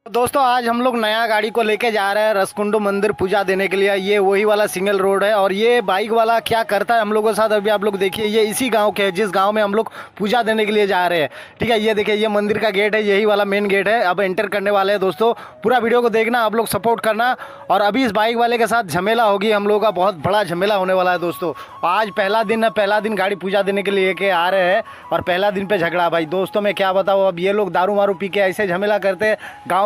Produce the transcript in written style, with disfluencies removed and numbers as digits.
दोस्तों आज हम लोग नया गाड़ी को लेके जा रहे हैं रसकुंडू मंदिर पूजा देने के लिए। ये वही वाला सिंगल रोड है और ये बाइक वाला क्या करता है हम लोगों के साथ अभी आप लोग देखिए। ये इसी गांव के है जिस गांव में हम लोग पूजा देने के लिए जा रहे हैं। ठीक है, ये देखिए ये मंदिर का गेट है, यही वाला मेन गेट है। अब एंटर करने वाले हैं दोस्तों। पूरा वीडियो को देखना, आप लोग सपोर्ट करना। और अभी इस बाइक वाले के साथ झमेला होगी, हम लोगों का बहुत बड़ा झमेला होने वाला है दोस्तों। आज पहला दिन है, पहला दिन गाड़ी पूजा देने के लिए लेके आ रहे हैं और पहला दिन पे झगड़ा। भाई दोस्तों मैं क्या बताऊँ, अब ये लोग दारू वारू पी के ऐसे झमेला करते हैं। गाँव